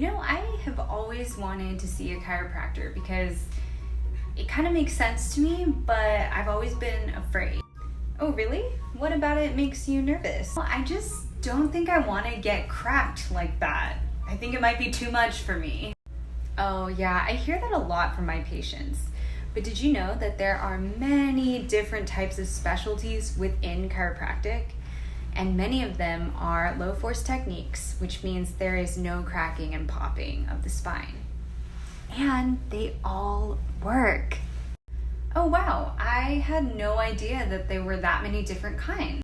I have always wanted to see a chiropractor because it kind of makes sense to me, but I've always been afraid. Oh, really? What about it makes you nervous? Well, I just don't think I want to get cracked like that. I think it might be too much for me. Oh, yeah, I hear that a lot from my patients. But did you know that there are many different types of specialties within chiropractic? And many of them are low force techniques, which means there is no cracking and popping of the spine. And they all work. Oh wow, I had no idea that there were that many different kinds.